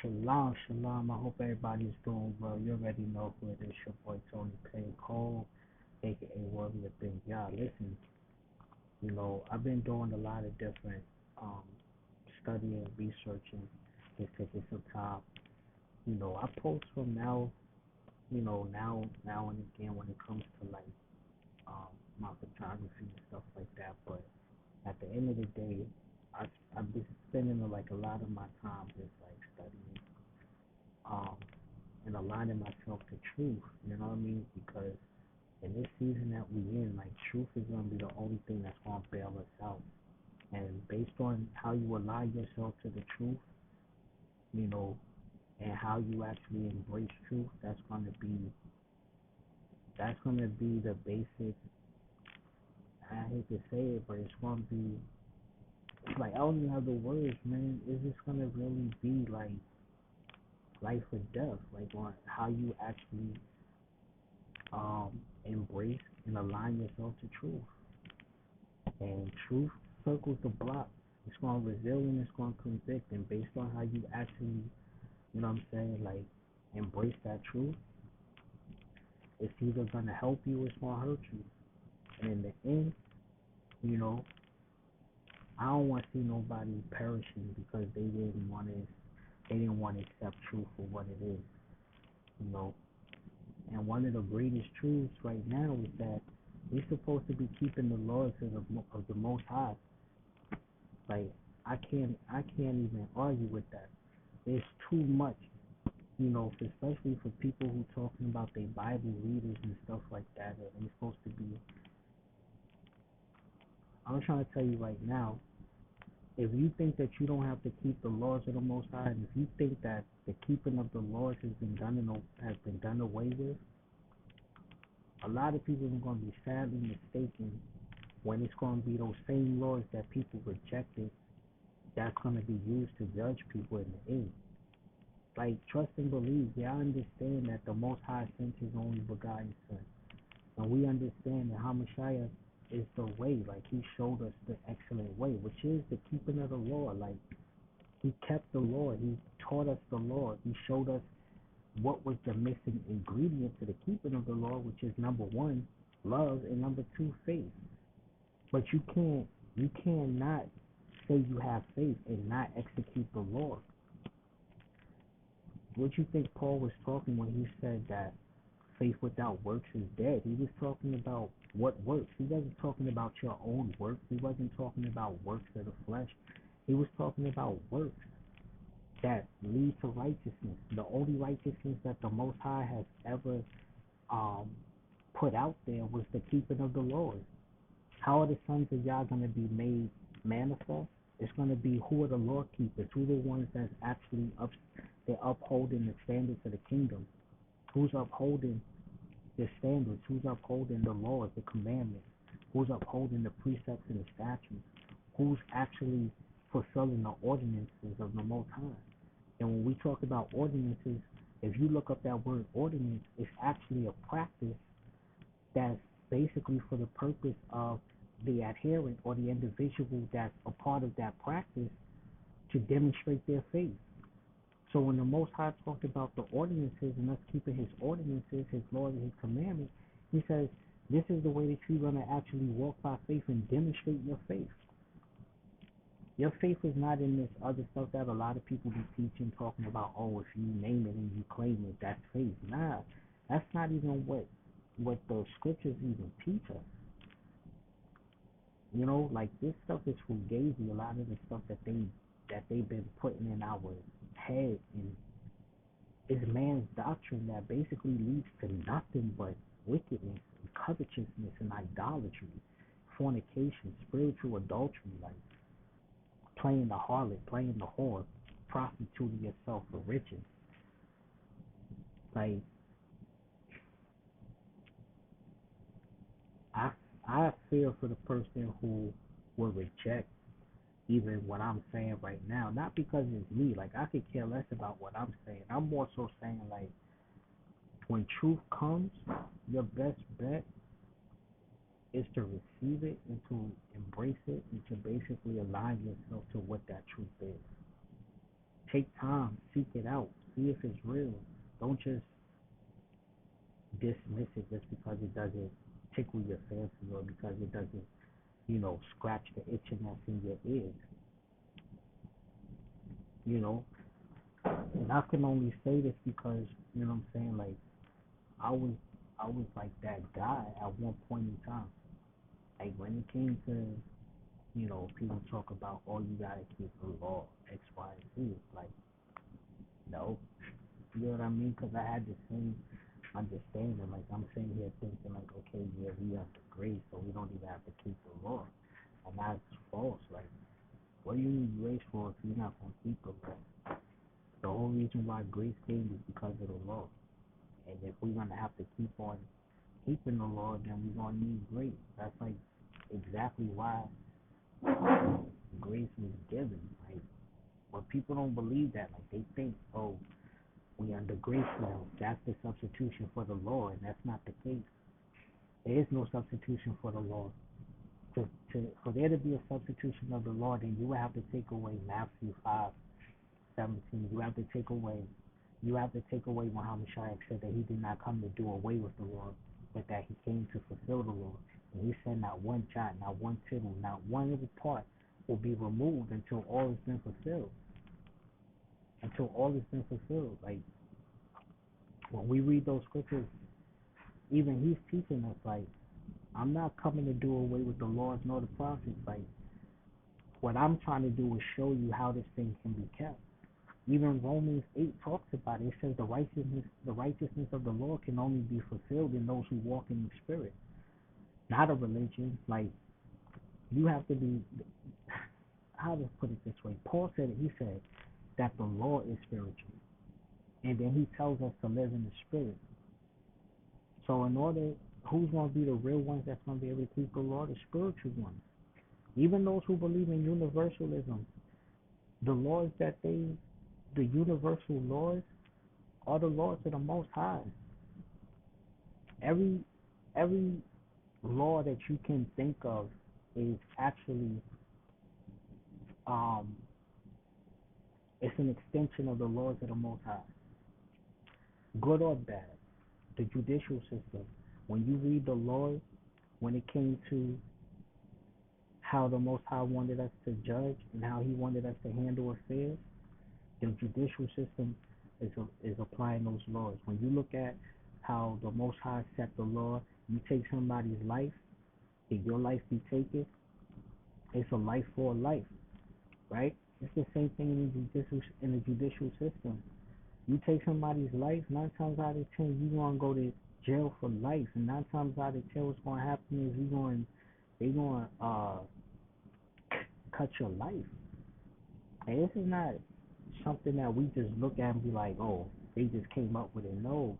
Shalom, shalom. I hope everybody's doing well. You already know who it is. Your boy Tony K. Cole, aka Warrior Thing. Yeah, listen, I've been doing a lot of different um studying, researching. It's taking some time. I post from now and again when it comes to like my photography and stuff like that. But at the end of the day, I I've been spending like a lot of my time just like studying. Um, and aligning myself to truth, you know what I mean? Because in this season that we in, like truth is gonna be the only thing that's gonna bail us out. And based on how you align yourself to the truth, you know, and how you actually embrace truth, that's gonna be the basic. I hate to say it, but it's gonna be like I don't even have the words, man. It's just gonna really be like life or death, like on how you actually embrace and align yourself to truth. And truth circles the block. It's going to reveal and it's going to convict. And based on how you actually, you know what I'm saying, like embrace that truth, it's either going to help you or it's going to hurt you. And in the end, you know, I don't want to see nobody perishing because they didn't want to accept truth for what it is, you know. And one of the greatest truths right now is that we're supposed to be keeping the laws of the Most High. Like I can't even argue with that. It's too much, especially for people who talking about their Bible readers and stuff like that. That they're supposed to be. I'm trying to tell you right now. If you think that you don't have to keep the laws of the Most High, and if you think that the keeping of the laws has been done away with, a lot of people are going to be sadly mistaken when it's going to be those same laws that people rejected that's going to be used to judge people in the end. Like, trust and believe. Yeah, I understand that the Most High sent His only begotten Son. And we understand that Hamashiach is the way. Like, He showed us the excellent way, which is the keeping of the law. Like, He kept the law. He taught us the law. He showed us what was the missing ingredient to the keeping of the law, which is number one, love, and number two, faith. But you cannot say you have faith and not execute the law. What you think Paul was talking when he said that faith without works is dead? He was talking about what works. He wasn't talking about your own works. He wasn't talking about works of the flesh. He was talking about works that lead to righteousness. The only righteousness that the Most High has ever um, put out there was the keeping of the Lord. How are the sons of Yah going to be made manifest? It's going to be who are the law keepers, who are the ones that's actually they're upholding the standards of the kingdom, who's upholding the standards, who's upholding the laws, the commandments, who's upholding the precepts and the statutes, who's actually fulfilling the ordinances of the Most High. And when we talk about ordinances, if you look up that word ordinance, it's actually a practice that's basically for the purpose of the adherent or the individual that's a part of that practice to demonstrate their faith. So when the Most High talked about the ordinances and us keeping His ordinances, His laws, and His commandments, He says this is the way that you're going to actually walk by faith and demonstrate your faith. Your faith is not in this other stuff that a lot of people be teaching, talking about, oh, if you name it and you claim it, that's faith. Nah, that's not even what the scriptures even teach us. Like this stuff is fugazi. A lot of the stuff that they've been putting in our head and is man's doctrine that basically leads to nothing but wickedness and covetousness and idolatry, fornication, spiritual adultery, like playing the harlot, playing the whore, prostituting yourself for riches. Like I I fear for the person who will reject even what I'm saying right now. Not because it's me. Like I could care less about what I'm saying. I'm more so saying like when truth comes, your best bet is to receive it and to embrace it and to basically align yourself to what that truth is. Take time, seek it out, see if it's real. Don't just dismiss it just because it doesn't tickle your fancy or because it doesn't, scratch the itching that's in your ears. You know, and I can only say this because what I'm saying. Like I was, I was like that guy at one point in time. Like when it came to, people talk about, oh, you gotta keep the law, X, Y, and Z. Like, no, you know what I mean? Because I had the same understanding. Like I'm sitting here thinking, like, okay, yeah, we under grace, so we don't even have to keep the law, and that's false. Like, what do you need grace for if you're not gonna keep the law? The whole reason why grace came is because of the law. And if we're gonna have to keep on keeping the law, then we're gonna need grace. That's like exactly why grace was given. Like, but people don't believe that. Like they think, oh, we under grace now. That's the substitution for the law, and that's not the case. There is no substitution for the law. For there to be a substitution of the law, then you would have to take away Matthew 5:17. You have to take away Muhammad Shah said that he did not come to do away with the law, but that he came to fulfill the law. And he said not one jot, not one tittle, not one little part will be removed until all has been fulfilled. Until all has been fulfilled. Like when we read those scriptures, even he's teaching us, like, I'm not coming to do away with the laws nor the prophets. Like, what I'm trying to do is show you how this thing can be kept. Even Romans 8 talks about it. It says the righteousness of the law can only be fulfilled in those who walk in the Spirit, not a religion. Like, you have to be. How to put it this way? Paul said it. He said that the law is spiritual, and then he tells us to live in the Spirit. So, who's going to be the real ones that's going to be able to keep the law? The spiritual ones. Even those who believe in universalism, the laws the universal laws are the laws of the Most High. Every law that you can think of is actually it's an extension of the laws of the Most High, good or bad. The judicial system. When you read the laws, when it came to how the Most High wanted us to judge and how He wanted us to handle affairs, the judicial system is applying those laws. When you look at how the Most High set the law, you take somebody's life, if your life be taken, it's a life for a life, right? It's the same thing in the judicial system. You take somebody's life, 9 times out of 10, you're gonna go to jail for life, and 9 times out of 10, what's gonna happen is they gonna cut your life. And this is not something that we just look at and be like, oh, they just came up with it. No,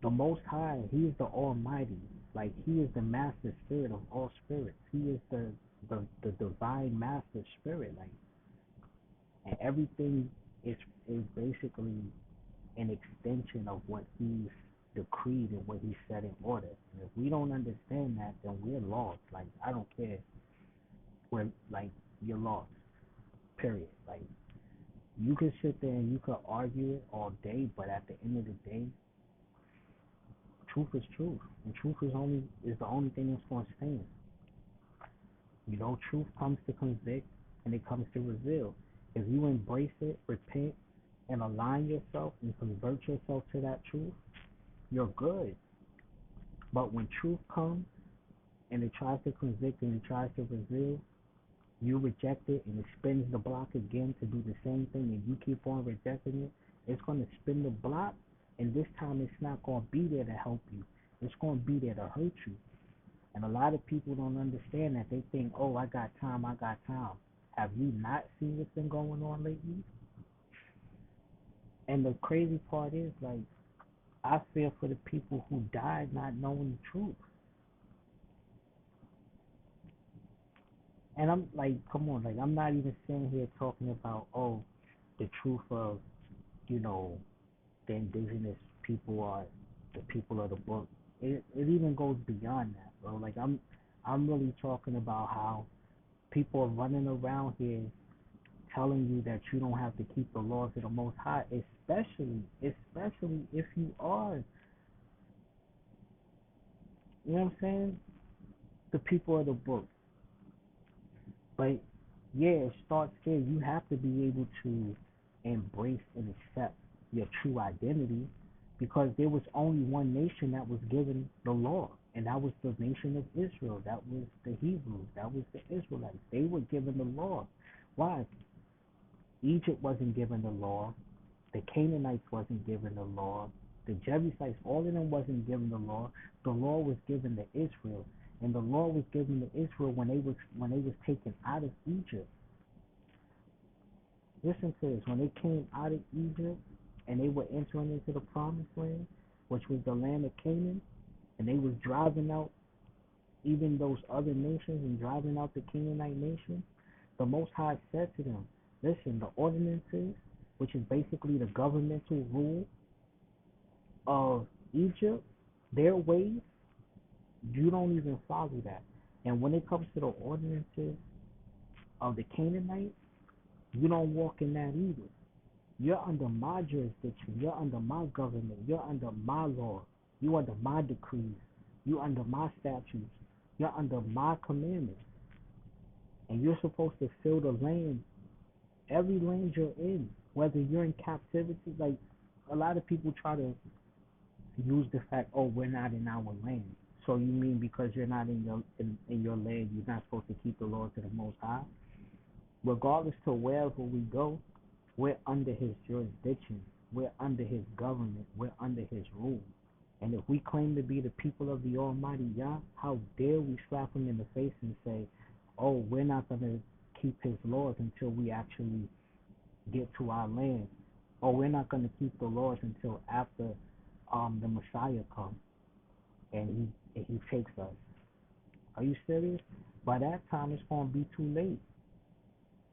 the Most High, He is the Almighty. Like, He is the Master Spirit of all spirits. He is the divine Master Spirit. Like, and everything is basically an extension of what He's decreed and what He set in order. And if we don't understand that, then we're lost. Like, I don't care. You're lost. Period. Like, you can sit there and you can argue it all day, but at the end of the day, truth is truth, and truth is the only thing that's going to stand. Truth comes to convict, and it comes to reveal. If you embrace it, repent, and align yourself and convert yourself to that truth, you're good. But when truth comes and it tries to convict and it tries to reveal, you reject it and it spins the block again to do the same thing, and you keep on rejecting it, it's going to spin the block, and this time it's not going to be there to help you. It's going to be there to hurt you. And a lot of people don't understand that. They think, oh, I got time. Have you not seen what's been going on lately? And the crazy part is, like, I feel for the people who died not knowing the truth. And I'm like, come on, like, I'm not even sitting here talking about, oh, the truth of, the indigenous people are the people of the book. It even goes beyond that, bro. Like, I'm really talking about how people are running around here telling you that you don't have to keep the laws of the Most High, especially if you are, you know what I'm saying, the people of the book. But yeah, it starts there. You have to be able to embrace and accept your true identity, because there was only one nation that was given the law, and that was the nation of Israel. That was the Hebrews. That was the Israelites. They were given the law. Why? Egypt wasn't given the law. The Canaanites wasn't given the law. The Jebusites, all of them wasn't given the law. The law was given to Israel, and the law was given to Israel when they was taken out of Egypt. Listen to this: when they came out of Egypt and they were entering into the Promised Land, which was the land of Canaan, and they was driving out even those other nations and driving out the Canaanite nation, the Most High said to them, "Listen, the ordinances, which is basically the governmental rule of Egypt, their ways, you don't even follow that. And when it comes to the ordinances of the Canaanites, you don't walk in that either. You're under my jurisdiction. You're under my government. You're under my law. You're under my decrees. You're under my statutes. You're under my commandments. And you're supposed to fill the land, every land you're in, whether you're in captivity. Like, a lot of people try to use the fact, oh, we're not in our land. So you mean because you're not in your land, you're not supposed to keep the laws of the Most High? Regardless to wherever we go, we're under his jurisdiction. We're under his government. We're under his rule. And if we claim to be the people of the Almighty Yah, how dare we slap him in the face and say, oh, we're not going to keep his laws until we actually get to our land. Or we're not going to keep the laws until after the Messiah comes and he takes us. Are you serious? By that time, it's going to be too late.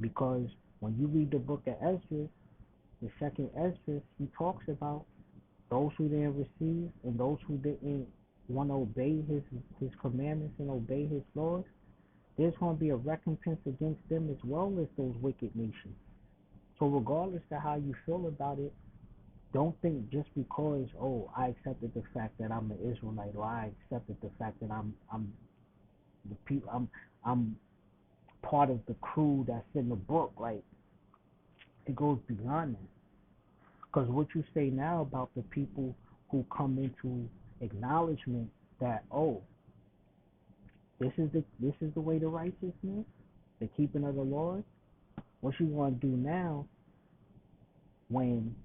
Because when you read the book of Esdras, the second Esdras, he talks about those who didn't receive and those who didn't want to obey his commandments and obey his laws. There's going to be a recompense against them as well as those wicked nations. So regardless of how you feel about it, don't think just because, oh, I accepted the fact that I'm an Israelite, or I accepted the fact that I'm part of the crew that's in the book. Like, it goes beyond that. Because what you say now about the people who come into acknowledgement that, oh, this is the way to righteousness, the keeping of the laws. What you want to do now, when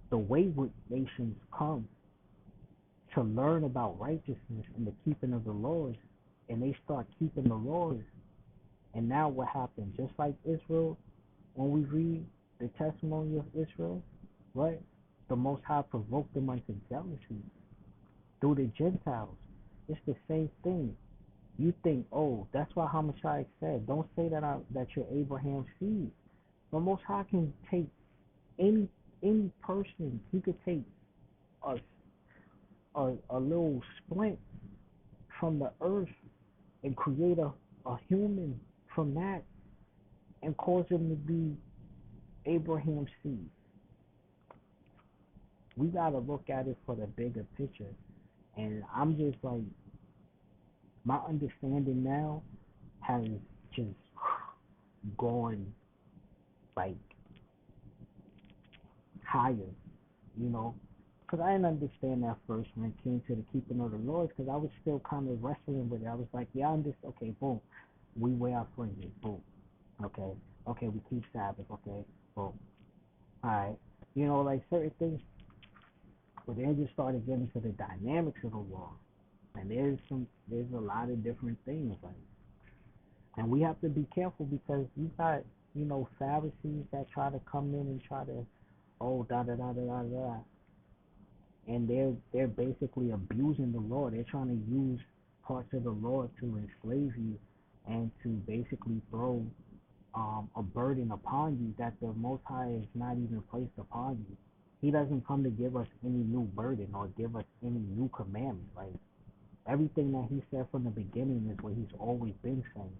the wayward nations come to learn about righteousness and the keeping of the laws, and they start keeping the laws, and now what happens? Just like Israel, when we read the testimony of Israel, right? The Most High provoked them unto jealousy through the Gentiles. It's the same thing. You think, oh, that's why Hamashiach said, don't say that you're Abraham's seed. The Most High can take any person. He could take a little splint from the earth and create a human from that and cause him to be Abraham's seed. We gotta look at it for the bigger picture. And I'm just like, my understanding now has just gone like higher, you know, because I didn't understand that first when it came to the keeping of the laws, because I was still kind of wrestling with it. I was like, yeah, I understand. Okay, boom, we wear our fringes, boom. Okay, we keep Sabbath, okay, boom. All right, you know, like certain things. But then just started getting to the dynamics of the law, and there's a lot of different things, like, and we have to be careful because you got, you know, Pharisees that try to come in and try to, oh, da da da da da da, and they're basically abusing the law. They're trying to use parts of the law to enslave you and to basically throw a burden upon you that the Most High is not even placed upon you. He doesn't come to give us any new burden or give us any new commandment. Like, everything that he said from the beginning is what he's always been saying.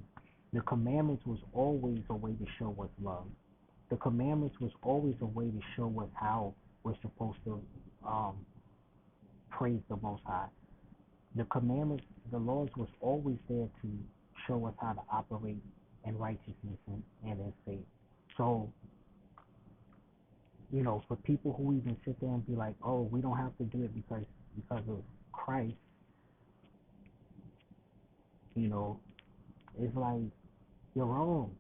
The commandments was always a way to show us love. The commandments was always a way to show us how we're supposed to um, praise the Most High. The commandments, the laws was always there to show us how to operate in righteousness and in faith. So, for people who even sit there and be like, oh, we don't have to do it because of Christ, it's like, you're wrong,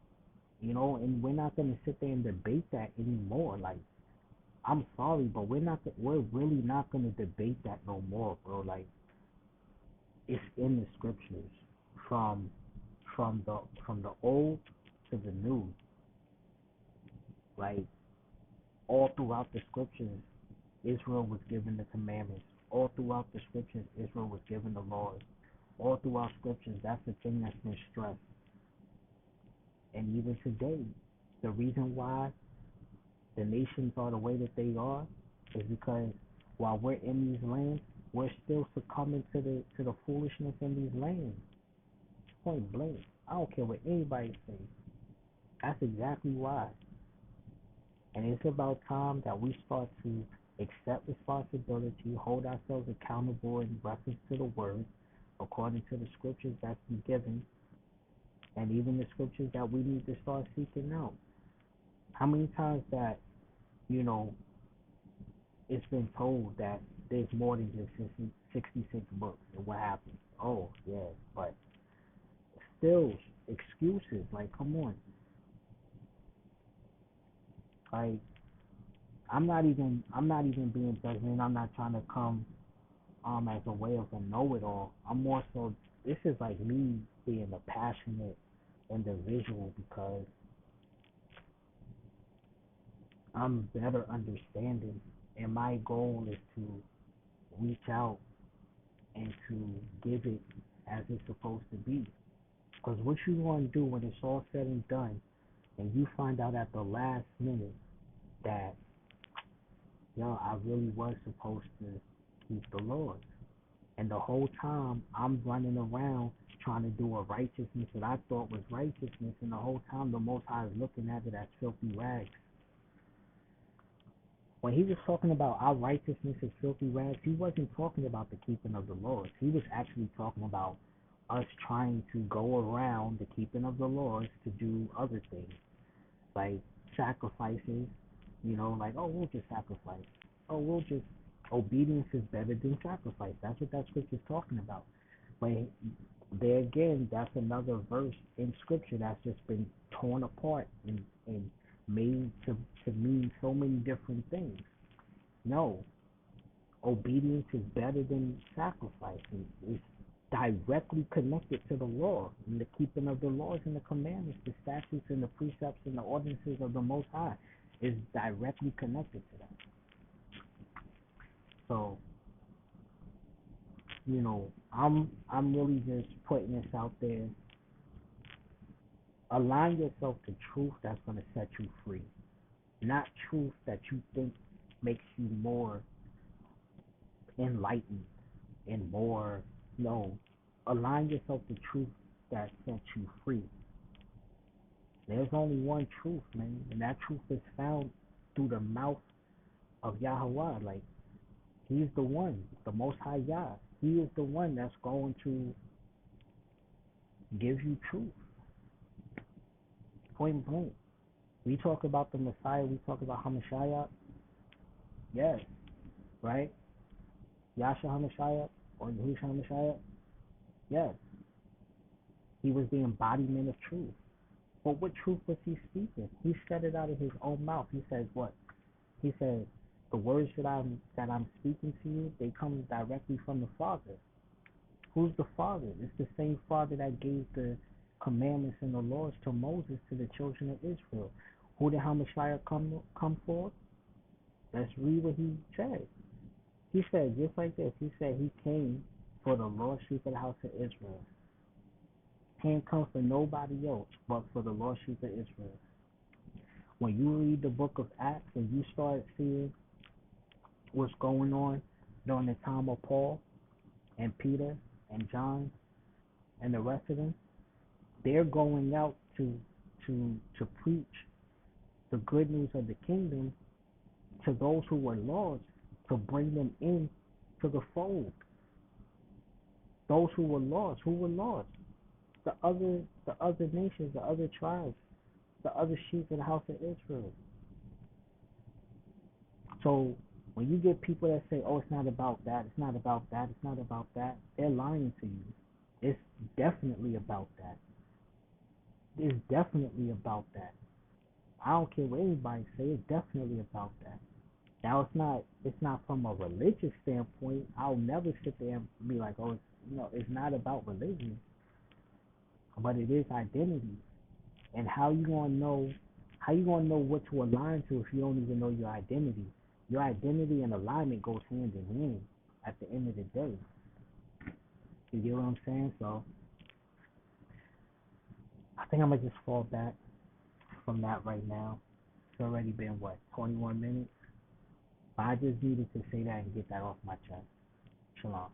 and we're not going to sit there and debate that anymore. Like, I'm sorry, but we're really not going to debate that no more, bro. Like, it's in the scriptures from the old to the new. Like, all throughout the scriptures, Israel was given the commandments. All throughout the scriptures, Israel was given the laws. All throughout scriptures, that's the thing that's been stressed. And even today, the reason why the nations are the way that they are is because while we're in these lands, we're still succumbing to the foolishness in these lands. Point blank. I don't care what anybody says. That's exactly why. And it's about time that we start to accept responsibility, hold ourselves accountable in reference to the word, according to the scriptures that's been given, and even the scriptures that we need to start seeking out. How many times that, it's been told that there's more than just 66 books, and what happens? Oh, yeah, but still, excuses, like, come on. Like, I'm not even being judgmental. I'm not trying to come as a way of a know-it-all. I'm more so, this is like me being a passionate individual because I'm better understanding, and my goal is to reach out and to give it as it's supposed to be. Because what you want to do when it's all said and done, and you find out at the last minute that, I really was supposed to keep the laws. And the whole time I'm running around trying to do a righteousness that I thought was righteousness, and the whole time the Most High is looking at it as filthy rags. When he was talking about our righteousness as filthy rags, he wasn't talking about the keeping of the laws. He was actually talking about us trying to go around the keeping of the laws to do other things, like sacrifices, like, oh, we'll just sacrifice. Oh, obedience is better than sacrifice. That's what that scripture is talking about. But there again, that's another verse in scripture that's just been torn apart and made to mean so many different things. No, obedience is better than sacrifice. It's directly connected to the law and the keeping of the laws and the commandments, the statutes and the precepts and the ordinances of the Most High is directly connected to that. So, I'm really just putting this out there. Align yourself to truth that's going to set you free, not truth that you think makes you more enlightened and more. No, align yourself to truth that sets you free. There's only one truth, man, and that truth is found through the mouth of Yahweh. Like, he's the one, the Most High Yah. He is the one that's going to give you truth. Point blank. We talk about the Messiah. We talk about Hamashiach. Yes, right? Yahshua Hamashiach or Yahushua Hamashiach. Yes. He was the embodiment of truth. But what truth was he speaking? He said it out of his own mouth. He says what? He said, the words that I'm speaking to you, they come directly from the Father. Who's the Father? It's the same Father that gave the commandments and the laws to Moses, to the children of Israel. Who did Hamashiach come for? Let's read what he said. He said just like this. He said he came for the Lordship of the house of Israel. He didn't come for nobody else but for the Lordship of Israel. When you read the book of Acts and you start seeing what's going on during the time of Paul and Peter and John and the rest of them, they're going out to preach the good news of the kingdom to those who were lost, to bring them in to the fold. Those who were lost, the other nations, the other tribes, the other sheep of the house of Israel. So when you get people that say, "Oh, it's not about that, it's not about that, it's not about that," they're lying to you. It's definitely about that. It's definitely about that. I don't care what anybody say. It's definitely about that. Now it's not from a religious standpoint. I'll never sit there and be like, "Oh, it's not about religion," but it is identity. And how you gonna know what to align to if you don't even know your identity? Your identity and alignment goes hand in hand at the end of the day. You get what I'm saying? So I think I'm gonna just fall back from that right now. It's already been what, 21 minutes? But I just needed to say that and get that off my chest. Shalom.